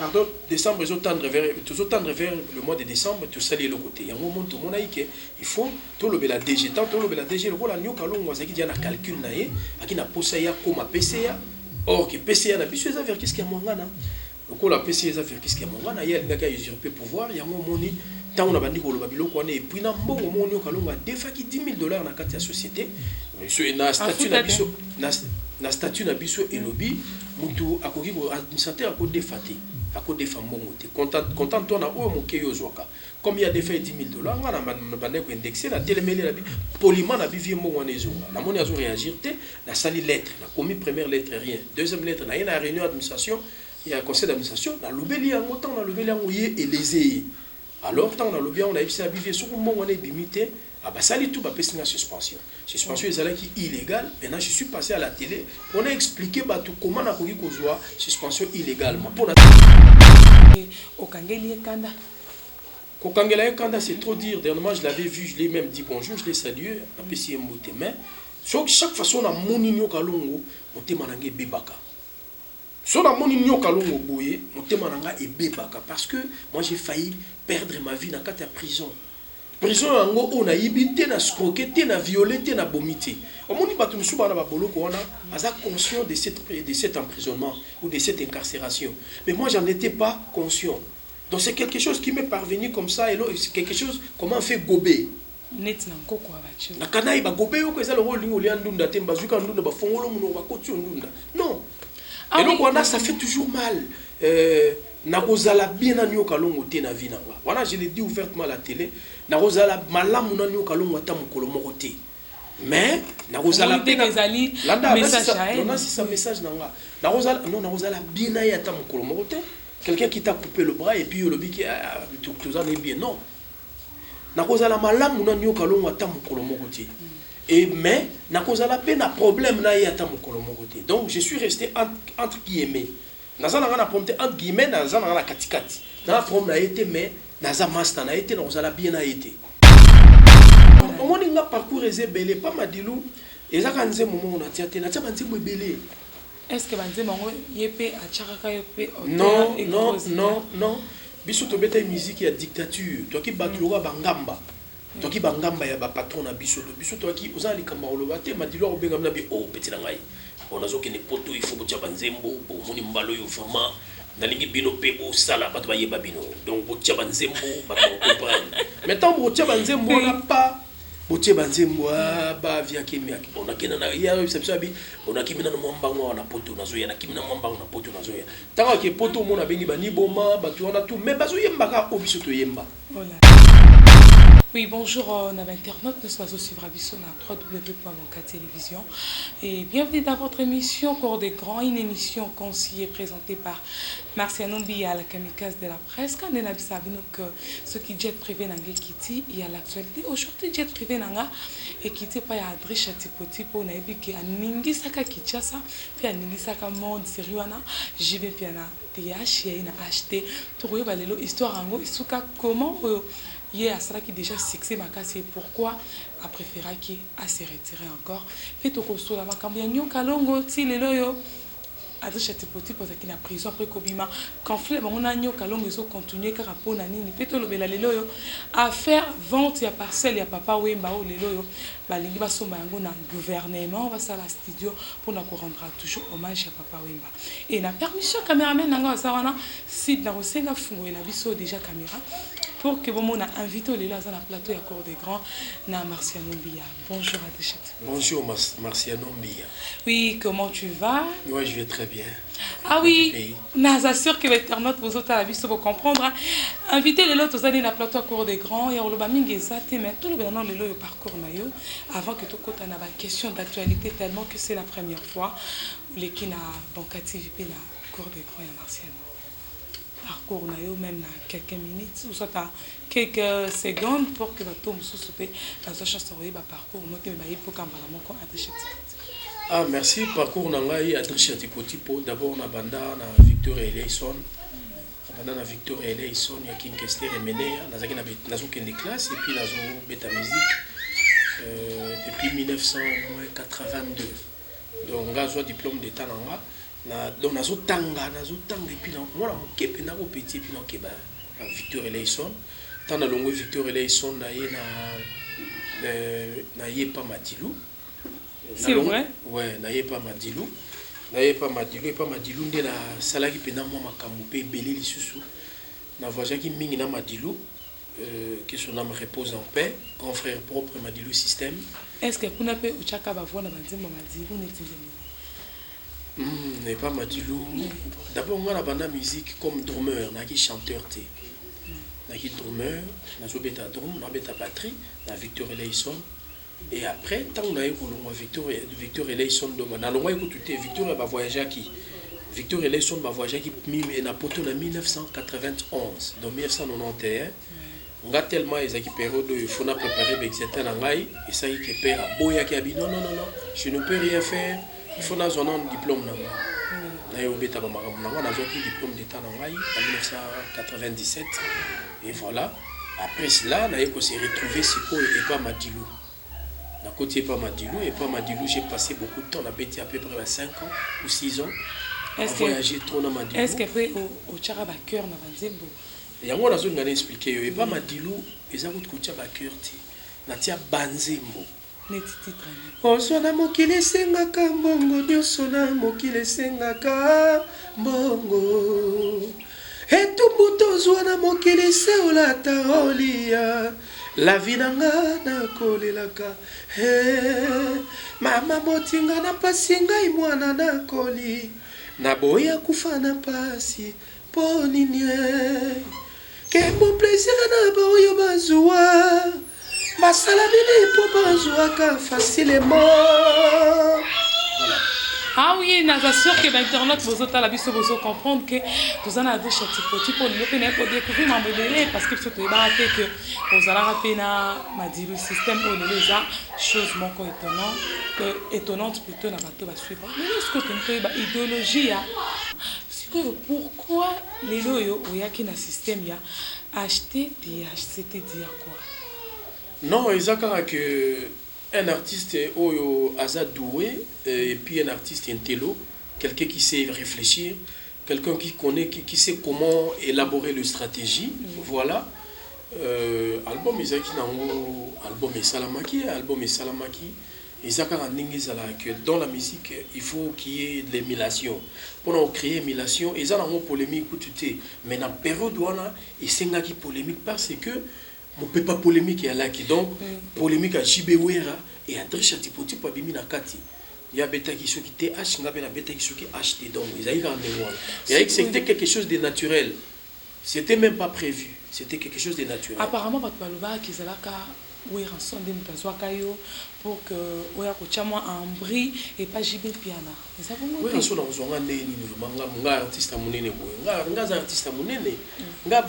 pardon, décembre, ils tendre vers le mois de décembre, tout ça, le côté. Il y a un moment, tout le monde a dit qu'il faut, tout le bel DG, tant tout le bel DG, le rôle, nous, calon, on a dit, un calcul, qui n'a pas ça, comme PCA. Or, que PCA n'a pas su, vers qu'est-ce qu'il y a mon gana. Le coup, la PCA, vers qu'est-ce qu'il y a mon gana, il y a un gars qui a usurpé pouvoir, il y a un moment, tant on a dit que le babilo, qu'on est, et puis, dans un bon moment, nous, calon, on a défait $10 000 dans la société. Monsieur, na statut na biso et lobby mutu akoki ko administrateur ko défaté ako défa mbongo te content toi na o moke yo zwaka comme il y a défait $10 000 ngana bande ko indexer la télémélé la bi poliment na bivie mbongo na ezonga na moni azo réagir te na sali lettre na commis première lettre rien deuxième lettre na yena réunion d'administration il y a conseil d'administration na lobeli yango temps na lobeli yango ye élésé alors tant na lobby on a ipsa bivie sur mbongo na bimité. Ah bah ça tout passer la suspension. Suspension est qui illégale. Maintenant je suis passé à la télé pour expliquer comment on a pu causer suspension illégalement. Pour Okangeli Kanda. Okangeli Kanda c'est trop dire. Dernièrement je l'avais vu, je l'ai même dit bonjour, je l'ai salué. Après c'est mboté mais chaque façon on a moninyo kalongo, on te manangé bebaka. Si on a moninyo kalongo boye, on te mananga et bebaka parce que moi j'ai failli perdre ma vie dans la prison. Prison yango on a ibité na scroqué na violé na bomité. Au monde batu musuba na baboloko wana aza conscient de cet emprisonnement ou de cette incarcération. Mais moi j'en étais pas conscient. Donc c'est quelque chose qui m'est parvenu comme ça et c'est quelque chose comment on fait gober. Net na nkoko abacho. Na kanai ba gober yo ko eza le rôle lingo li andunda te bazuka ndunda ba fongolo muno ba koti ndunda. Non. Et donc on a ça fait toujours mal. Nakozala bien na nyoka longo te na vie nanga. Voilà, je l'ai dit ouvertement à la télé. Nakozala malamu na nyoka longo ta mukolo moko te. Mais nakozala bien ezali message non c'est ça message nanga. Nakozala bien na ya ta mukolo moko te. Quelqu'un qui t'a coupé le bras et puis le bi qui tout ça n'est bien non. Nakozala malamu na nyoka longo ta mukolo moko te. Et mais nakozala pe na problème na ya ta mukolo moko te. Donc je suis resté entre guillemets. Naza na ponte entre guillemets naza na katikati na forme na été mais naza master na été na ozala bien na été au moins nga parcours ezebele pas madilu ezaka nze momo na tiate na tia banzembo ebele est-ce que banzembo ngo yepe achaka yepe non biso to beta musique ya dictature toi qui batulora bangamba toi qui bangamba ya ba patron na biso toi qui ozali kamba olobate madilu obenga na bi oh petit na ngai on a zoké ne poto il faut botia banzembo pour moni mbalo yo vraiment nalingi bino pe o sala bato baye babino donc botia banzembo bato comprendre maintenant botia banzembo on n'a pas botia banzembo ba via kimia on a kina na ya reception bi on a kimina na mwambango na poto nazoya na kimina mwambango na poto nazoya tanga ke poto mona bengi bani boma bato wana tout mais bazo yemba ka obiso to yemba. Oui, bonjour, nos internautes, nous sommes suivre à Bissona, www.monka Télévision. Et bienvenue dans votre émission Cours des Grands, une émission conseillée présentée par Marciano Mbia, la kamikaze de la presse. Quand on a vu que ce qui jet privé n'a quitté, il y a l'actualité. Aujourd'hui, jet privé n'a et quitté par Adricha Tipoti pour n'a vu qu'il y a Ningi Saka Kichasa, puis il y a Ningi Saka Monde Siriwana, j'y vais puis il y a TH, il y a acheté, tout le monde, histoire en gros, comment. Hier, à cela qui déjà succès ma casse, pourquoi a préféré qui a se retirer encore. Fait au costo la macambiano kalongo ti le loyo. Adresse tipoti pour qu'il a prison après Kobima. Conflit on a nyo kalongo so continuer car pour nani ni peto lo bela le loyo. À faire vente ya parcelle ya papa Wemba o le loyo. Balingi ba somba yango na gouvernement va ça la studio pour na ko rendre toujours hommage à papa Wemba. Et la permission caméraman nanga ça wana site na rosenga fungo na biso déjà caméra. Pour que vous a invité les là dans la plateau à Cours des Grands, na Marciano Mbia. Bonjour Adéchet. Bonjour Marciano Mbia. Oui, comment tu vas? Oui, je vais très bien. Ah oui, je suis sûr que les internautes vous autres à la vie pour comprendre. Inviter les autres dans la plateau à Cours des Grands et on le baming exact mais tout le monde le parcours nayo avant que tout côté n'a pas question d'actualité tellement que c'est la première fois où les qui n'a banque activité la Cours des Grands et Marciano. Parcours même quelques minutes ou soit quelques secondes pour que bateau me soupe dans chance de parcours noté pour ah merci parcours nangai Adrien Tipotipo d'abord na banda na Victor Eleison na Victor Eleison ya Kinkester et Menea na zo kende classe et puis na zo beta musique depuis 1982 donc ngazo diplôme d'état nanga donc nazotanga et puis moi mokepe na petit puis donc ba Victor Eleison tant na longo Victor Eleison na ye na ye pas Madilou. C'est vrai? Ouais, na ye pas Madilou. Na ye pas Madilou nde na salaki pena moi makambo pe belé lisusu. Na voyaki mingi na Madilou que son âme repose en paix, grand frère propre Madilou système. Est-ce que kuna pe uchaka bavona banzimbo Madilou netizemi? N'est pas Madilou. D'abord, moi, la bande musique comme drummer, n'a qui chanteur, n'a qui drummer, n'a pas bêta drum, n'a bêta batterie, n'a Victor Eleison. Et après, tant on a eu Victor Eleison, dans le mois où tout est Victor va voyager qui Victor Eleison va voyager qui n'a pas en 1991, donc 1991. On a tellement les période il faut préparer avec certains angai et ça y est père boya qui a dit non, je ne peux rien faire. Il faut un diplôme. J'ai eu un diplôme d'État en 1997. Et voilà. Après cela, on s'est retrouvé et pas Madilou. D'un côté, pas Madilou. Et pas Madilou, j'ai passé beaucoup de temps. On a été à peu près 5 ans ou 6 ans. On a voyagé trop dans Madilou. Est-ce qu'il y a au Tcharaba cœur dans Madilou? Il y a un zone qui a expliqué. Et pas Madilou, ils ont dit que Tcharaba cœur. Il y a Banzembo. Ozwana mokili sengaka mbongo nyonso na mokili sengaka mbongo etumbu tozwana mokili se olata olia la vie nanga nakolelaka mama motinga na pasi ngai mwana nakoli naboya kufa na pasi mpo nini kembo plaisir na baoyo bazwa Masalamine pour bazouaka facilement. Ah oui, nous assure que l'internet vous a la biso vous comprendre que vous en avez châti pour le connaître pour découvrir ma modèle parce que surtout il va que vous allez rappeler na Madilou système au les a chose mon étonnante plutôt na bateau va suivre. Mais est-ce que tu as idéologie pourquoi les loyo oyaki na système ya acheter DH c'était dire quoi? Non, exactement que un artiste oyo aza doué et puis un artiste intello, quelqu'un qui sait réfléchir, quelqu'un qui connaît, qui sait comment élaborer une stratégie. Voilà. Album Isaki Nango, album Salamaki, Isaka que dans la musique, il faut qu'il y ait de l'émulation. Pour créer émulation, ils ont une polémique pour tout. Mais dans la période où on a, il y a une polémique parce que on ne peut pas polémique à la qui donc polémique à Jibewera et à Trisha Tipoti pour Bimina Kati. Il y a bêta qui sont qui étaient achetés, il y a bêta qui sont qui achetés donc ils avaient gardé moi. Il y a que c'était quelque chose de naturel. C'était même pas prévu. C'était quelque chose de naturel. Apparemment votre paloba qui zalaka oui rançon de mutazwakayo pour que oya kochama en bris et pas Jibé piana. Ça vous oui rançon dans zonga ndeni nga artiste munene boy. Nga artiste munene. Nga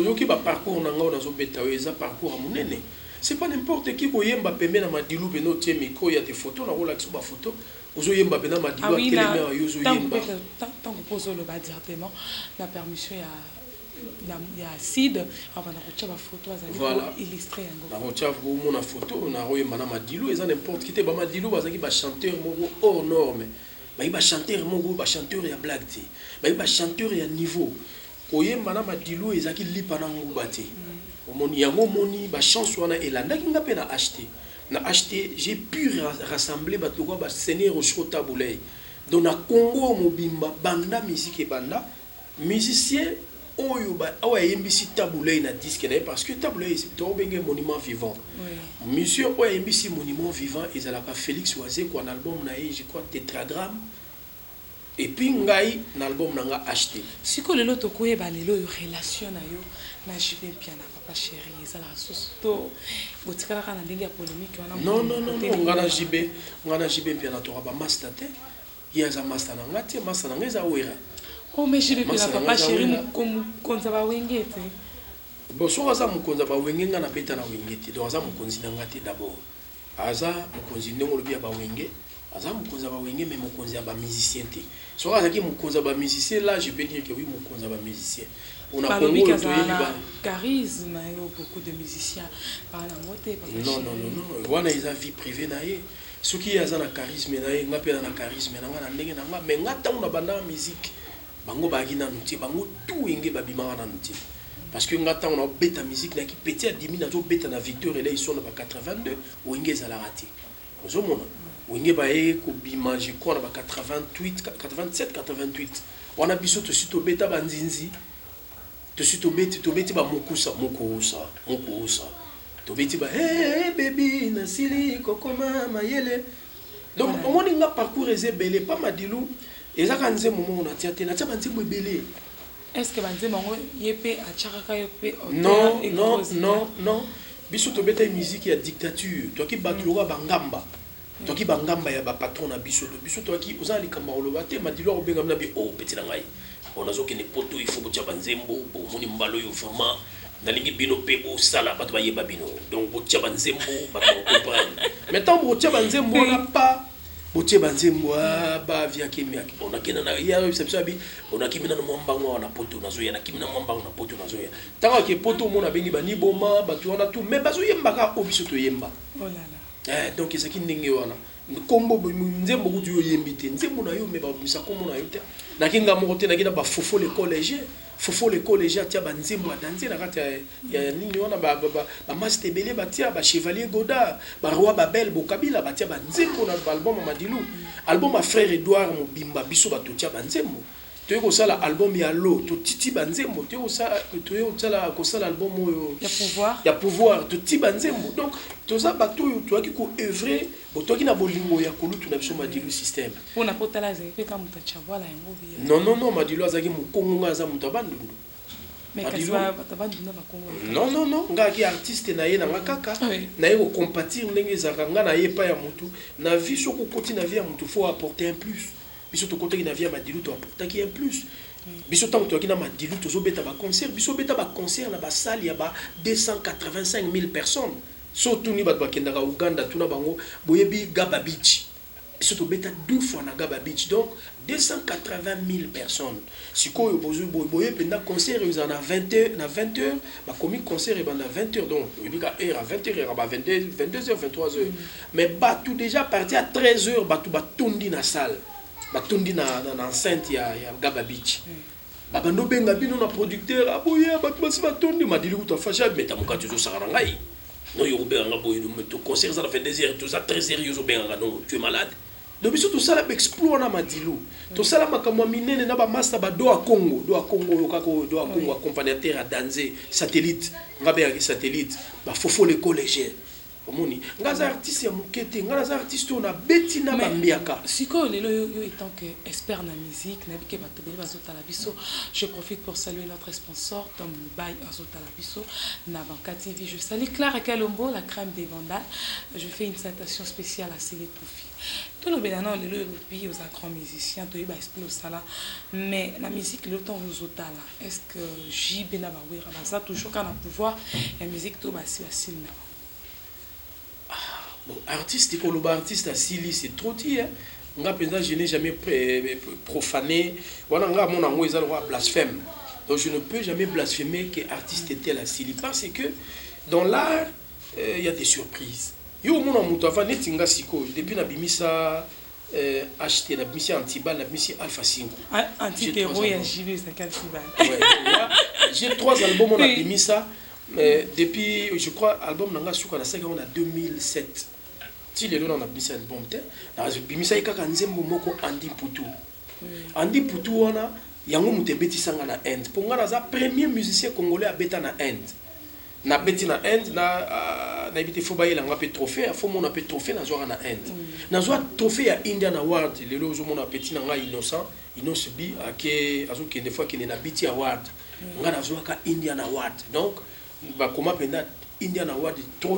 yoki ba parcours na nga dans beta eza parcours munene. C'est pas n'importe qui boyemba pembe na Madilou beno tie micro ya te photo na rola ba photo. Ozoyemba bena Madilou telema yozo yemba. Tant que pose le bas directement la permission ya il y a Sid avant de la photo voilà illustré na rocha mon photo na roye mana Madilou et ça n'importe qui te ba Madilou bazaki ba chanteur moko hors norme ba chanteur moko ba chanteur ya black ti ba chanteur ya niveau oyemba na Madilou ezaki lipa na nguba te omoni yango moni ba chance wana elanda ki ngape na acheté j'ai pu rassembler ba toko ba seigneur au chota boulay donc na Congo mobimba banda musique et banda musicien oyo ba awa yembisi tabulei na disque na parce que tabulei c'est to benge monument vivant. Monsieur oyo yembisi monument vivant ezalaka Félix Oazé quoi un album na je crois Tétragramme et puis ngai na album na nga acheté. Siko lelo to koyeba lelo yo relation na yo na Jibé piana papa chéri ezala sosto botikala kana ndenge ya polémique wana. Non ngana Jibé piana to ba master te. Yaza master na ngati master na ngeza wera. Oh mais Jibé piana papa chéri mukonza ba wengete. Bon so aza mukonza ba wengenga na beta na wengete. Donc aza mukonzi na ngati d'abord. Aza mukonzi ndemo lobi ba wenge. Aza mukonza ba wenge mais mukonzi ba musicien te. So aza ki mukonza ba musicien là je peux dire que oui mukonza ba musicien. On a Congo to yeba charisme beaucoup de musiciens par la montée. Non. Wana isa vie privée na ye. ce qui est un charisme na pe na charisme na nga ndenge na nga mais nga tango na banda musique bango bagi na nuti bango tout enge babima na nuti parce que nga tango na beta musique na ki petit à 10 000 na to beta na Victor et là ils sont na 82 ou enge za la raté ozomona ou enge ba e ko bima je crois na 88 87 88 on a biso to sito beta banzinzi to sito beti ba mokusa to beti ba hey baby na sili kokoma mayele donc au moins nga parcours ezebele pas madilu ezaka nzembo mo na tiate na tia banzembo ebele. Est-ce que banzembo ngo yepe achaka yepe non biso to beta musique ya dictature to ki batulura bangamba to ki bangamba ya ba patron na biso to ki ozali kamba oloba te madilu obenga na bi oh petit na ngai on a zoki ne poto il faut botia banzembo bo moni mbalo yo vraiment nalingi bino pe bo sala bato bayeba bino donc botia banzembo bato comprendre maintenant botia banzembo na pas botia banzembo ba via kemia on a kina na ya reception bi on a kimina na mwambango na poto nazoya na kimina mwambango na poto nazoya tanga ke poto mona bengi bani boma bato wana tout mais bazo yemba ka obiso to yemba oh là là donc c'est qui ndenge wana kombo nzembo kutu yo yembite nzembo na yo me ba bisa kombo na yo te na kinga moko te na kina ba fofo le collège atia ba nzembo adanze na kati ya nini wana ba master belé batia ba chevalier Godard ba roi Babel Bokabila batia ba nzembo na album Madilu album a frère Edouard Mobimba biso ba totia ba nzembo to yeko sala album ya lo to titi ba nzembo to yeko sala ko sala album ya pouvoir to titi ba nzembo donc to za bato yo to ki ko œuvrer boto ki na bolingo ya kolutu na biso Madilu système pour na potala ze pe ka mutacha voilà yango bi non Madilu azaki mukongo ngaza mutabandundu mais kasba batabandundu na kongo non nga ki artiste na ye na ngakaka na ye ko compatir ndenge zaka nga na ye pa ya mutu na vie soko koti na vie ya mutu faut apporter un plus biso to côté na vie Madilu to apporter qui un plus biso tant to na Madilu to zo beta ba concert biso beta ba concert na ba salle ya ba 285 000 personnes surtout ni bat bakendaka Uganda tuna bango boyebi Gaba Beach biso to beta 2 fois na Gaba Beach donc 280 000 personnes sikoyo boye penda concert ils en a 20h ba komi concert et banda 20h donc bika heure à 20h ba 22h 23h mais ba tout déjà parti à 13h ba tout ba tondi na salle batondi na enceinte ya Gaba Beach babando benga bino na producteur aboya batu basi batondi Madilu kuta fasha meta mukati zo sara ngai no yo benga boye no meto concert ça la 22h to ça 13h yo benga non tu es malade donc biso to sala exploit na Madilu to sala makamwa minene na ba master ba do a Congo yo kako do a Congo accompagnateur à Danze satellite ngabe ya satellite ba fofo le collégien omoni ngaza artiste ya mukete ngaza artiste ona betina bambiaka siko lelo yo étant que expert na musique na bike bato bele bazota la biso je profite pour saluer notre sponsor Tom Bay azota la biso na Banka TV je salue Clara Kalombo la crème des vandales je fais une citation spéciale à Célé Poufi tout le bénano lelo pays aux grands musiciens to ba explose ça là mais la musique le temps vous ota là est-ce que JB na ba wera ça toujours quand on pouvoir la musique to ba si facile na bon, artiste, artiste à Sili, c'est trop dit. Je n'ai jamais profané. Voilà, mon est blasphème. Donc je ne peux jamais blasphémer qu'artiste était à Sili. Parce que dans l'art, il y a des surprises. Yo mon amour, avant netinga siko, depuis na bimisa acheté la bimisa Antibal, la bimisa Alpha 5. Anti-terreau et JB, c'est Antibal. J'ai 3 albums on a bimisa. Depuis, je crois, album Nanga Souka na saga on a 2007. Si les gens ont bimisa album te, na bimisa ikaka nzembo moko Andi Poutou. Andi Poutou wana yango mutebeti sanga na Inde. Ponga na za premier musicien congolais à beta na Inde. Na beti na Inde na ibite foba yela ngape trophée, fo mona pe trophée na zo na Inde. Na zo trophée ya Indian Award, lelo zo mona petit na nga innocent bi ake azo ke des fois ki na biti award. Nga na zo ka Indian Award. Donc ba comment penda Indian Award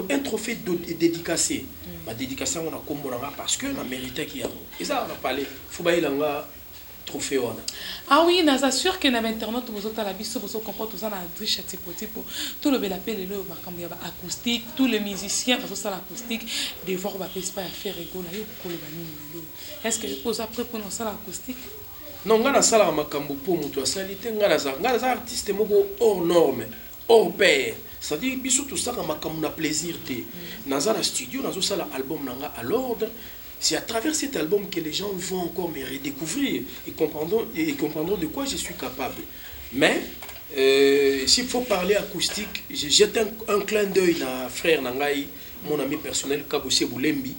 un trophée dédicacé. Ba dédicacé on a kombolanga parce que na mérité ki yango. Et ça on a parlé foba yela nga trophée wana. Ah oui, nous assure que dans internet vous êtes à la biso vous comprendre tout ça na triche tipo tout le bel appel le acoustique tous les musiciens parce que ça l'acoustique devoir ba pas faire rigolo yo pour le banini. Est-ce que vous après pour ça l'acoustique? Non, ngana sala makambo po muto asalite ngana za artiste moko hors norme, hors pair. c'est-à-dire biso tout ça comme na plaisir té dans un studio dans un album nanga à l'ordre. C'est à travers cet album que les gens vont encore me redécouvrir et comprendront de quoi je suis capable. Mais s'il faut parler acoustique, j'ai jeté un clin d'œil à frère Nangai, mon ami personnel Kabose Boulembi,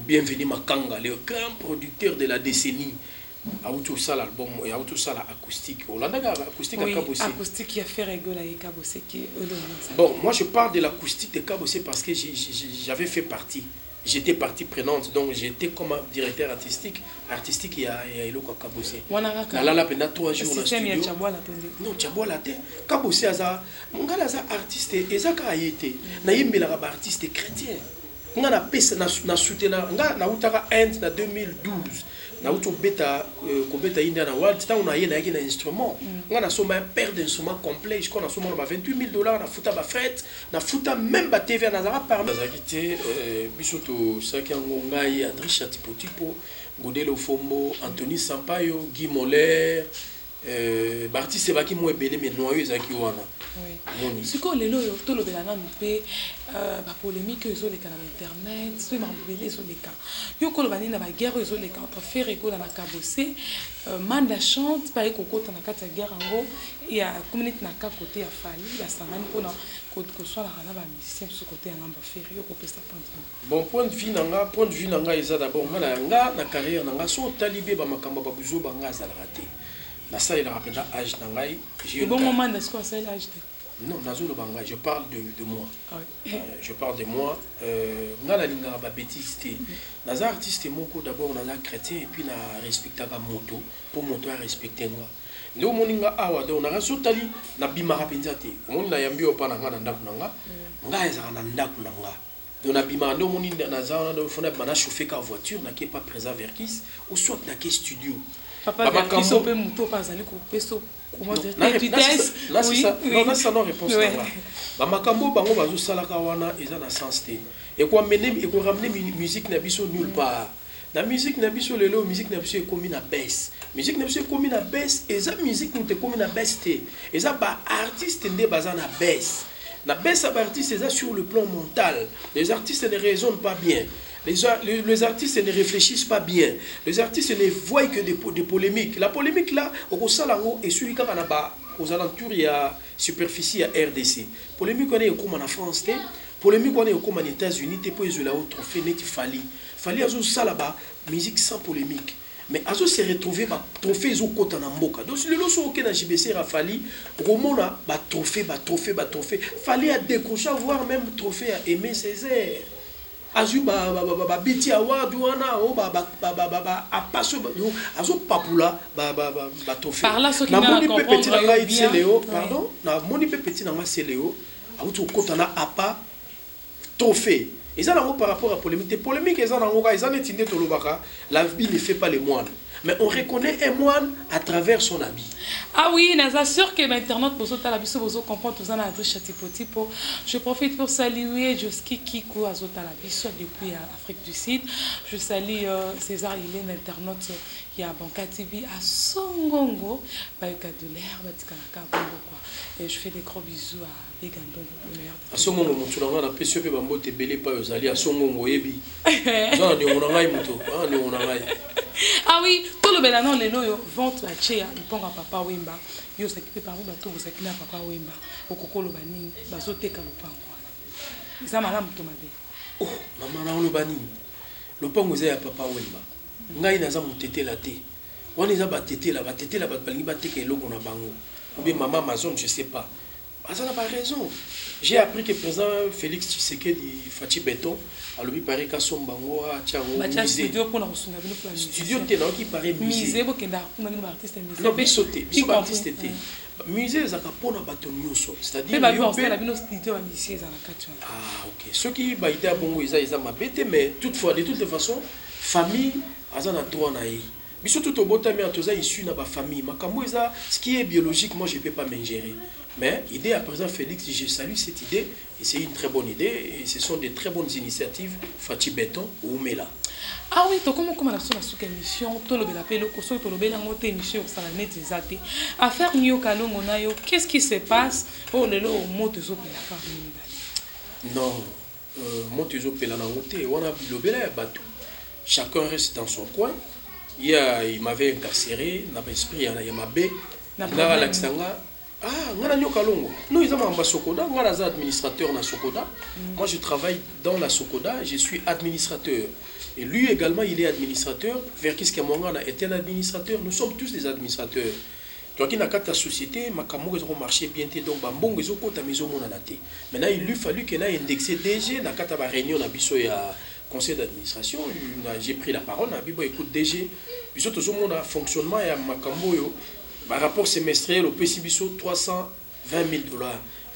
bienvenue Makanga, le grand producteur de la décennie. A tout ça l'album et a tout ça l'acoustique. On a acoustique à Kabose. Acoustique qui a fait rigoler avec Kabose qui est bon, moi je parle de l'acoustique de Kabose parce que j'avais fait partie. J'étais partie prenante, donc j'étais comme directeur artistique il y a Eloko Kabose. Là, pendant 3 jours dans le studio. Non, Tchabola te. Kabose aza, ngala za artiste, ezaka ayete. Na yembela ba artiste chrétien. Ngana pesa na soutena, ngana utaka Inde na 2012. Na uto beta kobeta India na world, tant on a yé na yé na instrument. Ngana soma un paire d'instruments complet, je crois na soma ba $28 000 na futa ba fête, na futa même ba TV na zara par bazakité bisoto sakango ngai Adrisha Tipo Godelo Fombo, Anthony Sampaio, Guy Moller, artiste baki mo ebele mais noyau ezaki wana. Oui. Ce qu'on les lois tout le belana nous paie la polémique ils ont les canaux internet, ceux m'embêter sur les cas. Yo ko bani na ba guerre ils ont les cas entre faire ego na Kabose, manda chante pas eko na kata guerre ngo ya community na ka côté ya Fali, ya sangani pona ko soit la rana ba musicien sur côté ya ngamba faire yo ko pesa point de vue. Bon point de vue nanga eza d'abord nga na carrière nanga so talibé ba makamba ba buzo ba nga za raté. Na ça il a rappelé âge nangai. J'ai bon moment de ce qu'on sait l'âge. Non, Nazo le Banga, je parle de moi. Ah oui. Je parle de moi. Nga linga ba bêtise té. Naza artiste moko d'abord naza chrétien et puis na respecta ga moto pour moto à respecter nga. Ndo moninga awa do na sotali na bima rapenza té. Monna yambi opa na nga na ndaku nanga. Nga eza na ndaku nanga. Do na bima ndo moninga naza na do fona bana chauffer ka voiture na qui pas présent verkis ou soit na qui studio. Papa verkis on peut moto pas aller ko peso. Comment dire? Là c'est ça. Non, là ça non réponse là. Ba makambo bango bazo salaka wana eza na sens té. Et quoi mener et quoi ramener musique na biso nulle part. La musique na biso lelo musique na biso ekomi na baisse. Musique na biso ekomi na baisse et ça musique nous te komi na baisse té. Et ça ba artiste ndé baza na baisse. La baisse à artiste c'est sur le plan mental. Les artistes ne raisonnent pas bien. Les artistes ne réfléchissent pas bien. Les artistes ne voient que des polémiques. La polémique là, au Salango et celui qui a aux alentours, il y a superficie à RDC. Polémique on est comme en France, polémique on est comme en États-Unis, t'es pour isoler au trophée net Fali. Fali a ça là-bas, musique sans polémique. Mais Azo s'est retrouvé ba trophée zo kota na mboka. Donc le loso OK na JBC Rafali, Romona ba trophée. Fali a décroché voire même trophée à Aimé Césaire. Azu ba biti award wana o ba apaso azo papula ba trophée. Par là ce qui n'a comprendre bien. Léo, pardon, na moni pe petit na ma Léo, auto kota na apa trophée. Et ça, par rapport à la polémique, la vie ne fait pas les moines. Mais on reconnaît un moine à travers son habit. Ah oui, je suis sûr que l'internet vous comprendre tout ça dans tipo. Je profite pour saluer Joski Kikou Azotalabiso depuis l'Afrique du Sud. Je salue César Hélène, internaute qui a Banca TV à Songongo. Et je fais des gros bisous à Bigando, le meilleur. À Songongo, on a pu se faire un peu belé pas aux alliés à Songongo Ebi. Ah oui, tout le bélanon, les loyaux, vente la tchéa, le pont à Papa Wimba. Yo s'occupe par vous, bateau, vous s'occupez à Papa Wimba. Au coco le bani, basote kalopang. Ça m'a l'âme tomabé. Oh, maman, le bani. Le pont vous à Papa Wimba. Ngai n'a jamais tété la thé. On est à tété là, balni batte que l'eau qu'on a bango. Ou bien maman Amazon, je sais pas. Ça n'a pas raison. J'ai appris que le président Félix Tshisekedi Fati Béton a l'objet pareil qu'à son bango à Tchango musée. Studio qui paraît musée. Non, mais sauté. Bisou artiste était. Musée ça capone à bâton nyoso. C'est-à-dire ah ok. Ceux qui baïté à bongo ils m'a bêté mais toutefois de toute façon famille azana droit naï. Bisou tout au botami à tous issu na ba famille. Makambo eza ce qui est biologique moi je peux pas m'ingérer. Mais idée à présent Félix, je salue cette idée et c'est une très bonne idée et ce sont des très bonnes initiatives Fati Béton ou Mela. Ah oui, comment la émission, tout le bel tout le bel émission, ça la net exacté. Affaire Nyo Kalongo Nayo, qu'est-ce qui se passe pour le mot de non, mot de on a vu le bel bateau. Chacun reste dans son coin. Il m'avait incarcéré, n'a pas esprit, il y a ma baie, ngana Nyo Kalongo. Nous, ils ont un Sokoda, ngana administrateur na Sokoda. Moi, je travaille dans la Sokoda, je suis administrateur. Et lui également, il est administrateur. Verkis Kamongana est un administrateur. Nous sommes tous des administrateurs. Donc, il y a une société, ils ont marché bien. Donc, ils ont ta maison. Maintenant, il lui fallu qu'il ait indexé DG. Dans la réunion, il y a conseil d'administration. J'ai pris la parole. Écoute, DG, il y a un fonctionnement. Il y a un rapport semestriel au PCBISO, 320 000 $.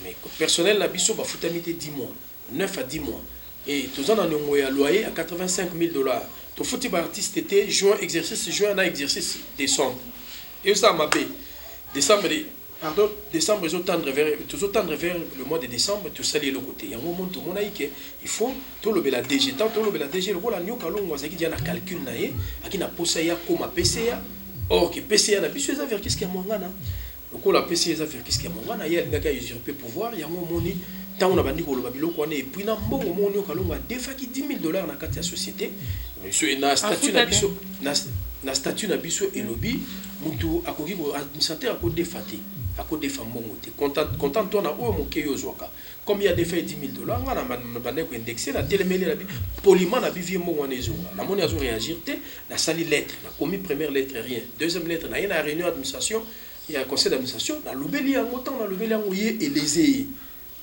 Mais personnel, il y a 10 mois, 9 à 10 mois. Et tous en ont un loyer à 85 000 $. Tout football artiste était juin exercice, juin exercice, décembre. Et ça m'a fait décembre, ils ont tendre vers le mois de décembre, tout ça lié le côté. Il y a un moment tout le monde a dit il faut tout le bel DG, tant tout le bel DG, le rôle à Nyo Kalongo, c'est qu'il y a un calcul naïe, à qui n'a pas ça comme PCA. Or que PCA n'a plus ça vers qu'est-ce qu'il y a mon gana. Le rôle à PCA vers qu'est-ce qu'il y a mon gana, il y a un gars qui a usurpé pouvoir, il y a un moment tant on a bandit le babilo qu'on est et puis na mbongo mo Nyo Kalongo a défaki 10 000 $ na kati ya société monsieur na statut na biso na statut na biso et lobby mutu akoki ko administrateur ko défati ako défa mbongo te content toi na o mo keyo zwaka comme il y a défait 10 000 $, ngana bandé ko indexer na télémélé la bi poliment na bivie mbongo na ezonga na moni azo réagir te na sali lettre na commis première lettre rien deuxième lettre na yena réunion d'administration il y a conseil d'administration na lobeli en autant na lobeli en yé et les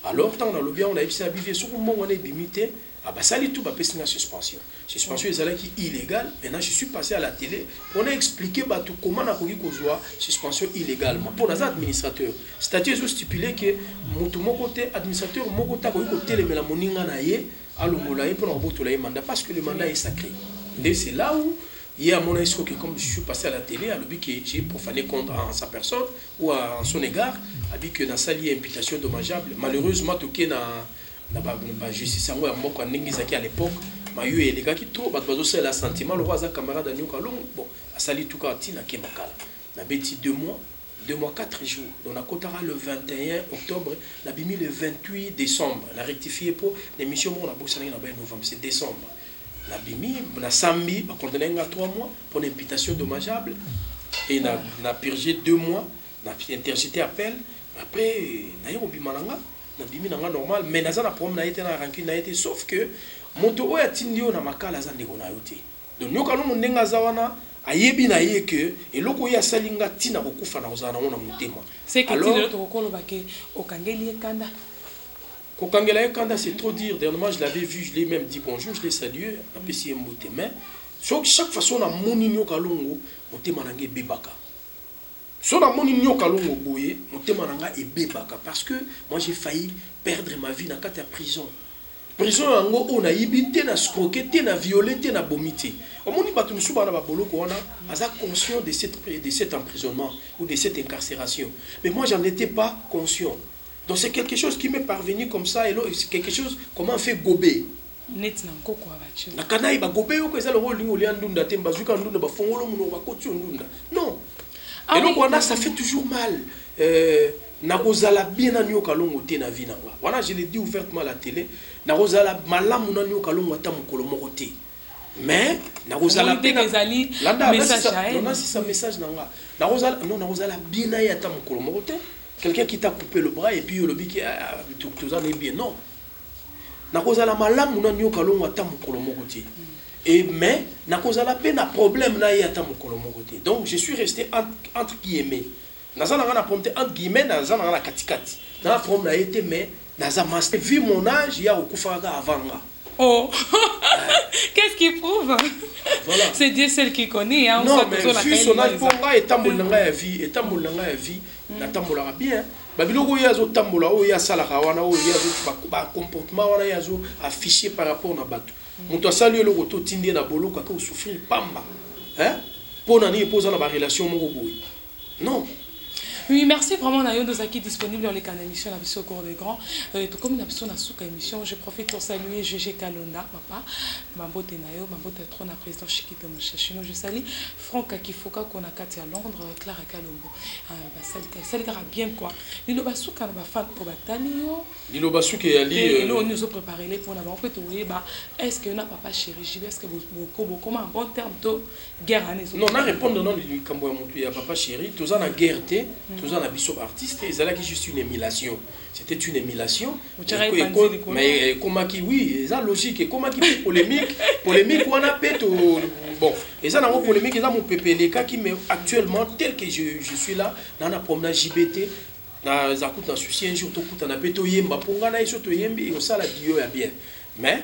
alors, tant on a le bien, on a essayé à vivre sur le moment où on est limité, ça tout va passer la suspension. Suspension est illégale. Maintenant, je suis passé à la télé pour expliquer comment on a pu faire suspension illégale. Pour les administrateurs, c'est-à-dire stipulé que mon côté administrateur, mon côté côté les mélamonings à l'omolaï pour avoir le mandat parce que le mandat est sacré. Et c'est là où il y a mon escroc que comme je suis passé à la télé, à l'objet que j'ai profané contre en sa personne ou en son égard, a dit que dans sa liée imputation dommageable, malheureusement, tout qui n'a pas justice à moi à l'époque, mais il y a des gars qui trouvent, parce que le sentiment, le roi camarade de Nyo Kalongo, bon, à sali tout cas, il a bêti 2 mois, 4 jours. Donc, on a cotara le 21 octobre, on a mis le 28 décembre, on a rectifié pour l'émission, on a bossé en novembre, c'est décembre. On a sambi, on a 3 mois pour l'imputation dommageable, et on a purgé 2 mois, on a interjeté appel. Après, on a eu normal, mais on a problème, on a été sauf que moto a tindi na makala za ndeko na yote. Donc Nyo Kalongo ndenga zawana ayebi na ye que et loko ya salinga tina kokufa na ozana na mutema. C'est que tino to kokolo bake okangeli ekanda. Kokangela ekanda c'est trop dire. Dernièrement je l'avais vu, je l'ai même dit bonjour, je l'ai salué, apprécié mbote mais chaque façon na moni Nyo Kalongo mutema nange bebaka. Si on a mon Nyo Kalongo boye, motema nanga e bebaka parce que moi j'ai failli perdre ma vie dans la prison. Prison on a ibité na scroqué, na violé, na bomité. Au moment où batu musuba na baboloko wana, aza conscient de cet emprisonnement ou de cette incarcération. Mais moi j'en étais pas conscient. Donc c'est quelque chose qui m'est parvenu comme ça et là c'est quelque chose comment on fait gober. Net na nkoko abacho. Na kanai ba gober yo ko eza le rôle lingo lia ndunda te bazuka ndunda ba fongolo muno ba koti ndunda. Non. Et donc, ça fait toujours mal. Nakozala bien na Nyo Kalongo te na vie na wa. Wana je l'ai dit ouvertement à la télé, nakozala malamu na Nyo Kalongo ata mukolo moko te. Mais nakozala bien ezali message à elle. Non, c'est ça message na nga. Nakozala bien na ata mukolo moko te. Quelqu'un qui t'a coupé le bras et puis le bic tout ça n'est bien non. Nakozala malamu na Nyo Kalongo ata mukolo moko te. Et mais nakozala peine un problème na yata mukolo moko te. Donc je suis resté entre guillemets. Nazana ngana problème entre guillemets nazana ngana katikati. Na problème na été mais naza master vu mon âge ya okufaka avant nga. Oh. Qu'est-ce qui prouve? Voilà. C'est Dieu seul qui connaît hein. Non mais vu son âge pour nga etambola nga ya vie, na tambola bien. Babiloko yazo tambola o ya sala kawana o yazo ba comportement wana yazo affiché par rapport na bato. Moto asali le roto tindi na bolo kwa ko souffrir pamba. Hein? Pour nani poser na ba relation moko boy. Non. Oui, merci vraiment Nayo Dozaki disponible dans les canaux émissions la vision au cours des grands. Tout comme une émission na souka émission, je profite pour saluer GG Kalonda, papa, Mambote Nayo, Mambote Trône président Chikito Mochachino, je salue Franck Akifoka qu'on a Katia à Londres, Clara Kalombo. Ça ira bien quoi. Lilo Basuka na ba fan pour Batanio. Lilo Basuka et Ali nous nous avons préparé les pour na ba en fait est-ce que na papa chéri JB est-ce que vous comment en bon terme de guerre non, na répondre non lui kambo ya papa chéri, tous en a guerre té, tous en a bishop artiste, et là qui juste une émulation. C'était une émulation. Mais comment qui oui, ça logique et comment qui polémique ou on a pète bon, et ça n'a pas polémique et ça mon PPLK qui mais actuellement tel que je suis là dans la promenade JBT na zakuta souci un jour to kuta na peto yemba ponga na iso to yembi et ça la dio ya bien. Mais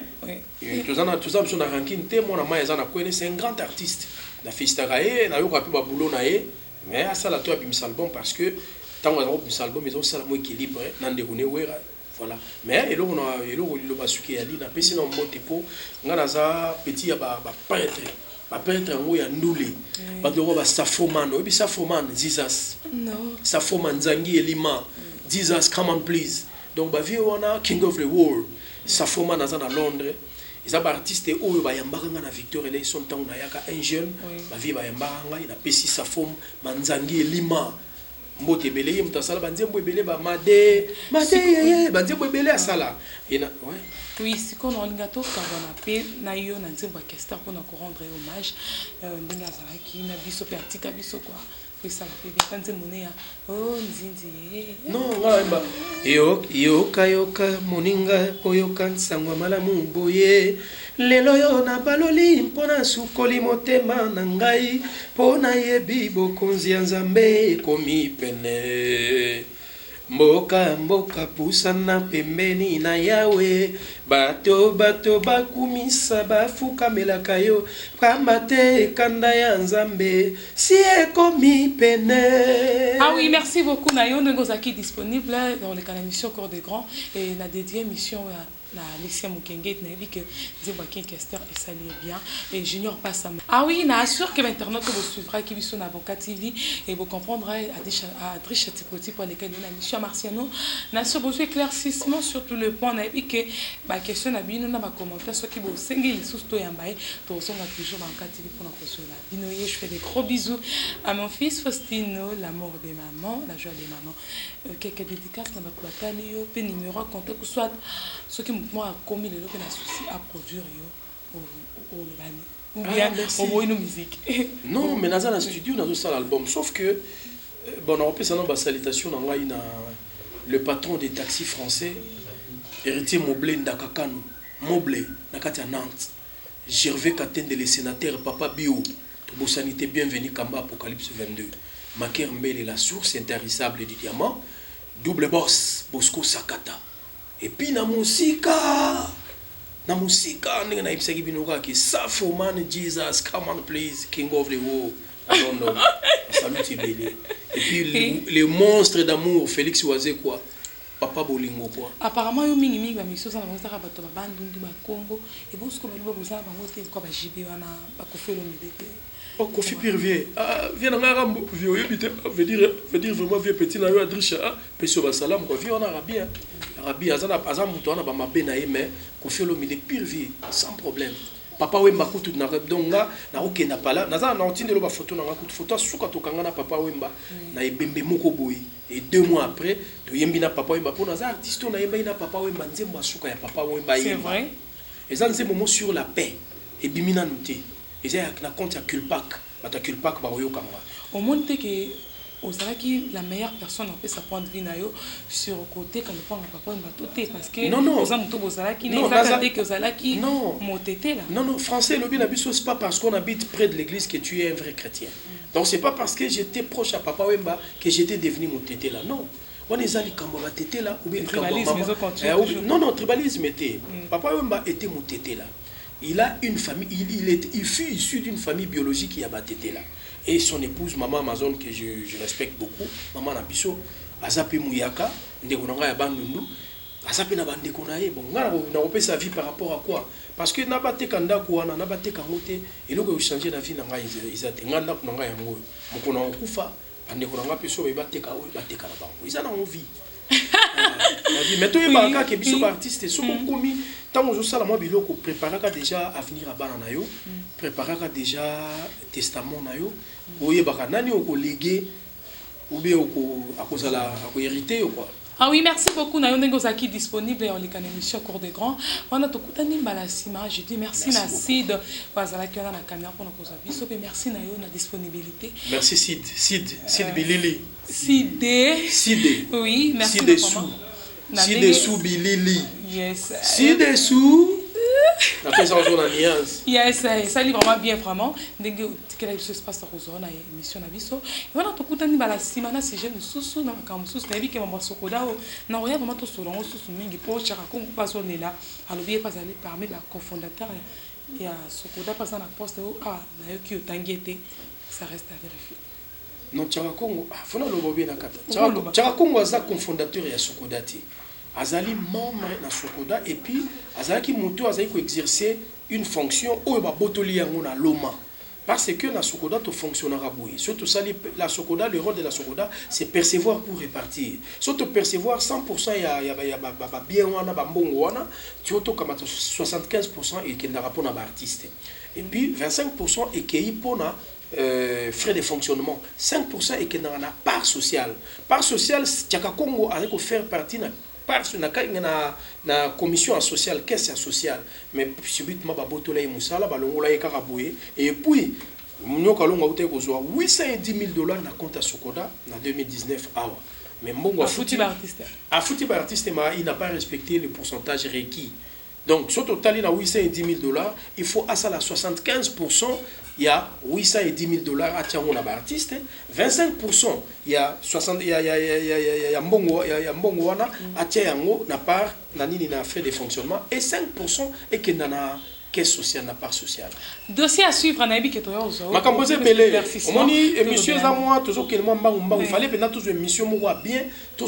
tous en sont ranking té mon ama ezana ko c'est un grand artiste. La fistarae na yo rapi ba boulot na e mais ça la toi bim album parce que tant on a bim album ils ont ça la équilibre nan de kone wera voilà mais et là on a et là le basuki ali na pesi na monte po ngana za petit ya ba peintre ngo ya ndule ba doro ba safoman obi safoman Jesus non safoman zangi elima Jesus come on please donc ba vie on a king of the world safoman na za na Londres. Les artistes qui bayambanga na Victor et son temps na yaka un jeune ba vie bayambanga ina pesi sa forme manzangi lima mbote belé mutasala banzembo belé ba made banzembo belé asala ina ouais oui si qu'on a lingato kabana pe na yo na nzembo orchestre pour nous rendre hommage ndinga zala ki na biso pe atika biso quoi ça la fait quand c'est monnaie oh nzinzi non ngamba yoka moninga oyoka nsangwa malamu boye lelo yo na baloli mpona sukoli motema na ngai mpona yebi bokonzi ya nzambe komi pene mboka pusana pembeni na yawe bato bakumisa bafukamelaka yo pamba te kanda ya nzambe si ekomi pene. Ah oui, merci beaucoup Nayo Ngozaki disponible dans les canaux émission Cours des Grands et la dédiée émission na Alicia Mukenge na dit que Zebaki Kester et ça bien et Junior passe ah oui na assure que l'internet que vous suivra qui sont avocat TV et vous comprendrez à Adriche Tipoti pour lesquels la mission Marciano na sur besoin éclaircissement sur tout le point na dit que ba question na bino na ba commentaire ceux qui vous sengeli sous to yambaye to songa toujours avocat TV pour notre cela binoye je fais des gros bisous à mon fils Faustino l'amour des mamans la joie des mamans quelques dédicaces na ba platani yo pe numéro contact que soit ceux qui moi comme il est souci à produire ou bien une musique non mais dans un studio dans un album sauf que bon on peut savoir salutation dans le patron des taxis français héritier Moblé Ndakakano Moblé Nakati à Nantes Gervais Katende le sénateur Papa Bio Tobo Sanité bienvenue Kamba Apocalypse 22 Maker Mbele la source intarissable du diamant double boss Bosco Sakata. Et puis na musika ndenge na ibisaki binoka ki Safoman Jesus come on please king of the world non salut belé et puis les monstres d'amour Félix Oazé quoi papa bolingo quoi apparemment yo mingi ba miso sana bazaka bato ba bandundu ba Congo et bosko ba libo bozana bango te ko ba jibe wana ba kofelo midete oh Kofi Pirvier viens na rambo vieux yebite veut dire vraiment vieux petit na yo Adrisha peso ba salam quoi vieux on arabien Arabi azana muto na ba mabe na mais Kofi Olomide Pirvier sans problème papa Wemba kutu na donga na okenda pala naza na otindelo ba photo na kutu photo suka to kanga na papa Wemba na ebembe moko boy et 2 mois après to yembi na papa Wemba pour naza artiste na yemba na papa Wemba nzembo suka ya papa Wemba c'est vrai et ça c'est moment sur la paix et bimina nuté et ça na compte ya Culpac bata Culpac ba oyo kama au monde que Ozalaki la meilleure personne en fait sa point de vue nayo sur côté quand on parle papa Mbatoté parce que non Ozalaki n'est pas que Ozalaki motété là non français le bien habisso c'est pas parce qu'on habite près de l'église que tu es un vrai chrétien donc c'est pas parce que j'étais proche à papa Wemba que j'étais devenu motété là non on est allé comme motété là ou bien non tribalisme était papa Wemba était motété là il a une famille il fut issu d'une famille biologique qui a batté là. Et son épouse, maman Amazon, que je respecte beaucoup, maman Nabiso, Azape Mouyaka, Ndekonanga ya Bandundu, Azape na Bandeko na ye, bon, on a repé sa vie par rapport à quoi? Parce que Nabate Kanda Kouana, Nabate Kamote, et là, il a changé la vie, ils ont nganda Kunanga Yango, Mokona Okufa, ande ko nga peso ba teka na bango ils en ont envie mais toi il que biso artiste soko komi tant aux sala moi biloko préparer déjà avenir à bana na yo préparer déjà testament na yo oyebaka nani oko léguer ou bien oko akozala ako hériter quoi. Ah oui, merci beaucoup. Nayo Ndengozaki disponible en l'émission Cours des Grands. On a tout kutani balasima. Je dis merci na Sid. Bazala qui on a la caméra pour nous poser biso. Merci Nayo na disponibilité. Merci Sid Bilili. Sid. Oui, merci beaucoup. Sid sous Bilili. Yes. Sid sous. Après ça, on a nuance. Yes, ça livre vraiment bien, vraiment. Dès que se passe dans la émission, on a tout le temps si on a sujet sous na kamsusu na biki mama sokoda na oya vraiment to solongo sous mingi po chaka ko pas on est là alors bien pas aller parmi la cofondateur et à sokoda pas na poste na yo ki otangete ça reste à vérifier. Non chaka Congo fona lobo bien na kata. Chaka Congo aza cofondateur ya sokoda ti. Azali membre na sokoda et puis azali ki moto azali ko exercer une fonction o ba botoli yango na loma. Parce que la Sokoda te fonctionnera bouillie. Surtout ça, la Sokoda, le rôle de la Sokoda, c'est percevoir pour répartir. Surtout percevoir 100%, il y a bien tu as 75% et qui n'a pas d'artiste. Et puis 25% et qui est pour frais de fonctionnement. 5% et qui n'a pas part sociale. Part sociale, Tchaka Congo a faire partie parce na commission sociale caisse sociale mais subitement ba botola e musala ba longola e karaboué et puis nyoka longa uté ko zo $810,000 na compte à Sokoda na 2019 awa mais mbongo fouti ba artiste mais il n'a pas respecté le pourcentage requis. Donc, sur total, il y a $810,000, il faut à ça la 75%, il y a $810,000 à Tiango l'artiste, 25%, il y a 60, il y a Mbongo à Tiango n'a pas n'a fait de fonctionnement et 5% et qui n'a caisse sociale n'a pas sociale. Dossier à suivre, Anabi qui est toujours. Ma composé belé. On dit émission à moi toujours qu'il m'a il fallait bien tous émission moi bien tout